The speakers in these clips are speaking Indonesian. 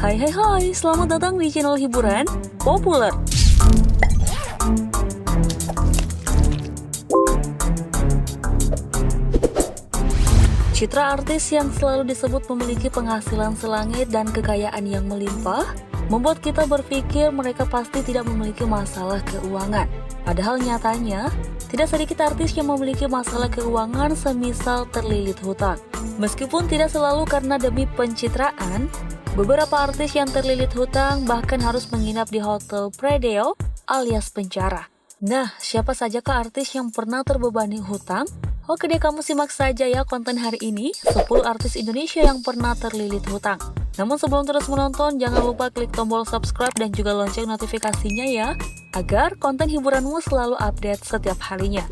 Hai, selamat datang di channel hiburan populer. Citra artis yang selalu disebut memiliki penghasilan selangit dan kekayaan yang melimpah, membuat kita berpikir mereka pasti tidak memiliki masalah keuangan. Padahal nyatanya, tidak sedikit artis yang memiliki masalah keuangan semisal terlilit hutang. Meskipun tidak selalu karena demi pencitraan, beberapa artis yang terlilit hutang bahkan harus menginap di hotel Predeo alias penjara. Nah, siapa sajakah artis yang pernah terbebani hutang? Oke deh, kamu simak saja ya konten hari ini, 10 artis Indonesia yang pernah terlilit hutang. Namun sebelum terus menonton, jangan lupa klik tombol subscribe dan juga lonceng notifikasinya ya, agar konten hiburanmu selalu update setiap harinya.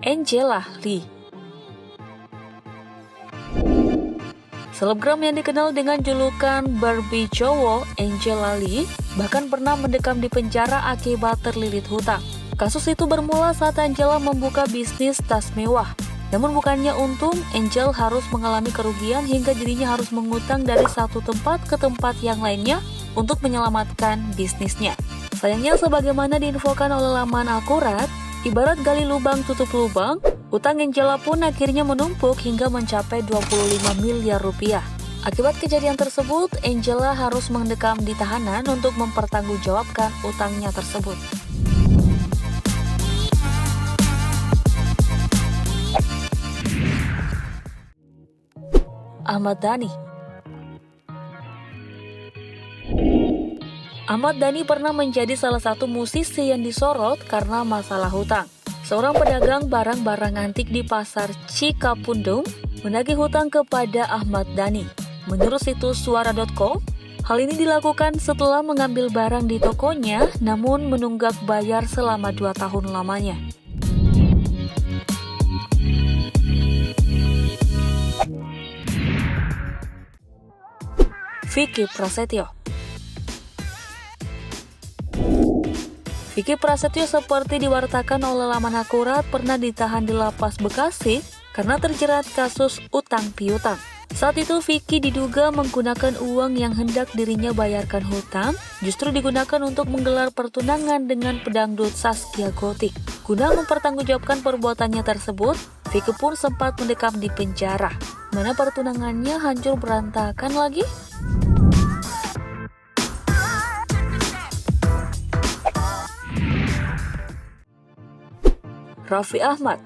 Angela Lee. Selebgram yang dikenal dengan julukan Barbie cowok, Angela Lee, bahkan pernah mendekam di penjara akibat terlilit hutang. Kasus itu bermula saat Angela membuka bisnis tas mewah. Namun bukannya untung, Angel harus mengalami kerugian hingga dirinya harus mengutang dari satu tempat ke tempat yang lainnya untuk menyelamatkan bisnisnya. Sayangnya sebagaimana diinfokan oleh laman Akurat, ibarat gali lubang tutup lubang, utang Angela pun akhirnya menumpuk hingga mencapai 25 miliar rupiah. Akibat kejadian tersebut, Angela harus mendekam di tahanan untuk mempertanggungjawabkan utangnya tersebut. Ahmad Dhani. Ahmad Dhani pernah menjadi salah satu musisi yang disorot karena masalah hutang. Seorang pedagang barang-barang antik di pasar Cikapundung menagih hutang kepada Ahmad Dhani. Menurut situs suara.com, hal ini dilakukan setelah mengambil barang di tokonya namun menunggak bayar selama 2 tahun lamanya. Vicky Prasetyo. Vicky Prasetyo seperti diwartakan oleh laman Akurat pernah ditahan di lapas Bekasi karena terjerat kasus utang piutang. Saat itu Vicky diduga menggunakan uang yang hendak dirinya bayarkan hutang justru digunakan untuk menggelar pertunangan dengan pedangdut Zaskia Gotik. Guna mempertanggungjawabkan perbuatannya tersebut, Vicky pun sempat mendekam di penjara. Mana pertunangannya hancur berantakan lagi? Raffi Ahmad.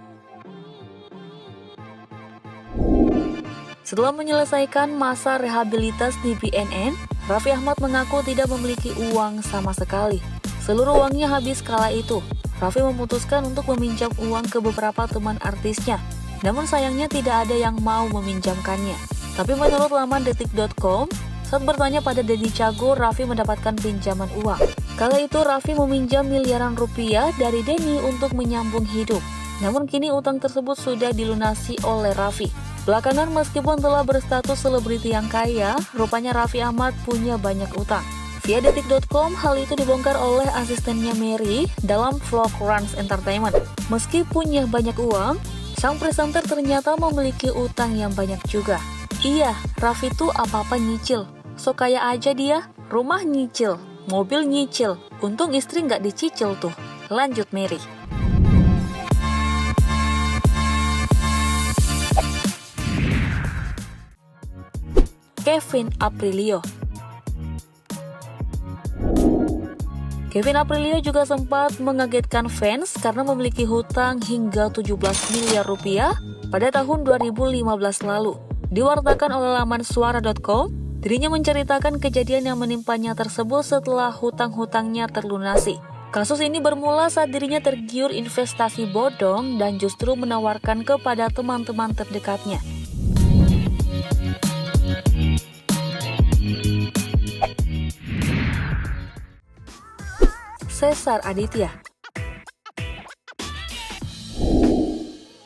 Setelah menyelesaikan masa rehabilitas di BNN, Raffi Ahmad mengaku tidak memiliki uang sama sekali. Seluruh uangnya habis kala itu. Raffi memutuskan untuk meminjam uang ke beberapa teman artisnya. Namun sayangnya tidak ada yang mau meminjamkannya. Tapi menurut laman detik.com, saat bertanya pada Deddy Cagur, Raffi mendapatkan pinjaman uang. Kala itu Raffi meminjam miliaran rupiah dari Denny untuk menyambung hidup. Namun kini utang tersebut sudah dilunasi oleh Raffi. Belakangan meskipun telah berstatus selebriti yang kaya, rupanya Raffi Ahmad punya banyak utang. Via detik.com, hal itu dibongkar oleh asistennya Mary dalam vlog Rans Entertainment. Meski punya banyak uang, sang presenter ternyata memiliki utang yang banyak juga. Iya, Raffi tuh apa-apa nyicil. So kaya aja dia, rumah nyicil, mobil nyicil, untung istri nggak dicicil tuh. Lanjut Mary. Kevin Aprilio. Kevin Aprilio juga sempat mengagetkan fans karena memiliki hutang hingga 17 miliar rupiah pada tahun 2015 lalu. Diwartakan oleh laman suara.com, dirinya menceritakan kejadian yang menimpanya tersebut setelah hutang-hutangnya terlunasi. Kasus ini bermula saat dirinya tergiur investasi bodong dan justru menawarkan kepada teman-teman terdekatnya. Cesar Aditya.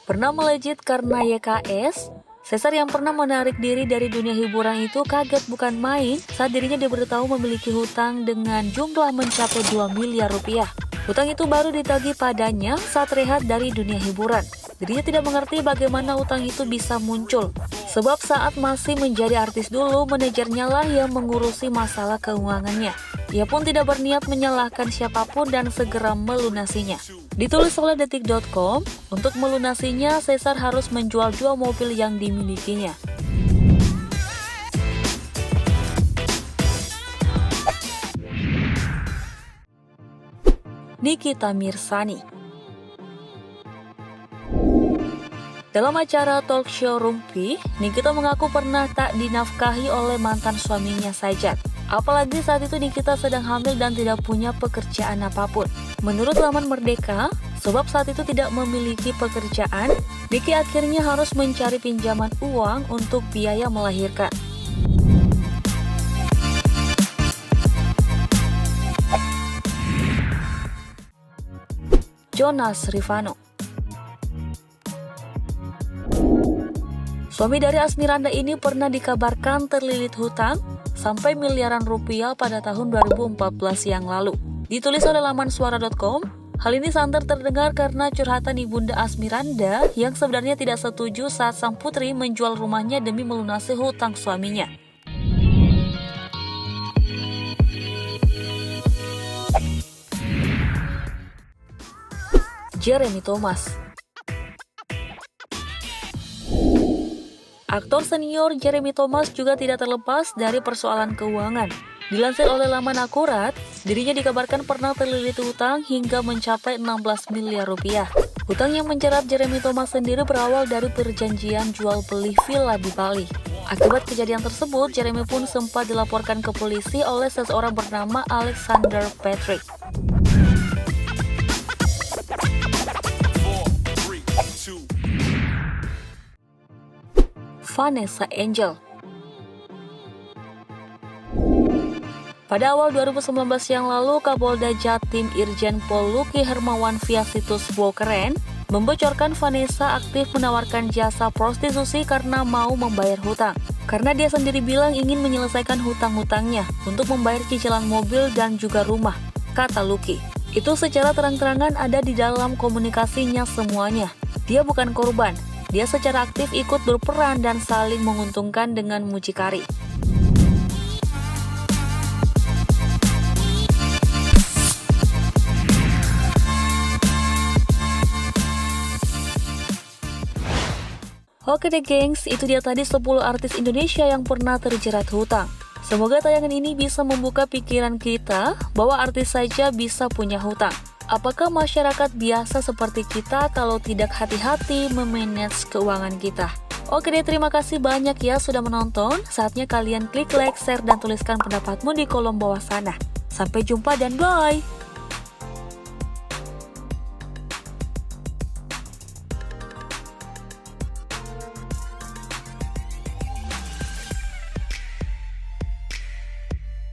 Pernah melejit karena YKS, Cesar yang pernah menarik diri dari dunia hiburan itu kaget bukan main saat dirinya diberitahu memiliki hutang dengan jumlah mencapai 2 miliar rupiah. Hutang itu baru ditagih padanya saat rehat dari dunia hiburan. Dirinya tidak mengerti bagaimana utang itu bisa muncul. Sebab saat masih menjadi artis dulu, manajernya lah yang mengurusi masalah keuangannya. Ia pun tidak berniat menyalahkan siapapun dan segera melunasinya. Ditulis oleh Detik.com, untuk melunasinya, Caesar harus menjual 2 mobil yang dimilikinya. Nikita Mirzani. Dalam acara talk show Rumpi, Nikita mengaku pernah tak dinafkahi oleh mantan suaminya Sajat. Apalagi saat itu Nikita sedang hamil dan tidak punya pekerjaan apapun. Menurut laman Merdeka, sebab saat itu tidak memiliki pekerjaan, Niki akhirnya harus mencari pinjaman uang untuk biaya melahirkan. Jonas Rivano. Suami dari Asmiranda ini pernah dikabarkan terlilit hutang sampai miliaran rupiah pada tahun 2014 yang lalu. Ditulis oleh laman suara.com, hal ini santer terdengar karena curhatan ibunda Asmiranda yang sebenarnya tidak setuju saat sang putri menjual rumahnya demi melunasi hutang suaminya. Jeremy Thomas. Aktor senior Jeremy Thomas juga tidak terlepas dari persoalan keuangan. Dilansir oleh laman Akurat, dirinya dikabarkan pernah terlilit hutang hingga mencapai 16 miliar rupiah. Hutang yang menjerat Jeremy Thomas sendiri berawal dari perjanjian jual beli villa di Bali. Akibat kejadian tersebut, Jeremy pun sempat dilaporkan ke polisi oleh seseorang bernama Alexander Patrick. Vanessa Angel. Pada awal 2019 yang lalu, Kapolda Jatim Irjen Pol Luki Hermawan via situs Bokeren membocorkan Vanessa aktif menawarkan jasa prostitusi karena mau membayar hutang. Karena dia sendiri bilang ingin menyelesaikan hutang-hutangnya untuk membayar cicilan mobil dan juga rumah, kata Luki. Itu secara terang-terangan ada di dalam komunikasinya semuanya. Dia bukan korban. Dia secara aktif ikut berperan dan saling menguntungkan dengan mucikari. Oke deh gengs, itu dia tadi 10 artis Indonesia yang pernah terjerat hutang. Semoga tayangan ini bisa membuka pikiran kita bahwa artis saja bisa punya hutang. Apakah masyarakat biasa seperti kita kalau tidak hati-hati memanage keuangan kita? Oke deh, terima kasih banyak ya sudah menonton. Saatnya kalian klik like, share, dan tuliskan pendapatmu di kolom bawah sana. Sampai jumpa dan bye!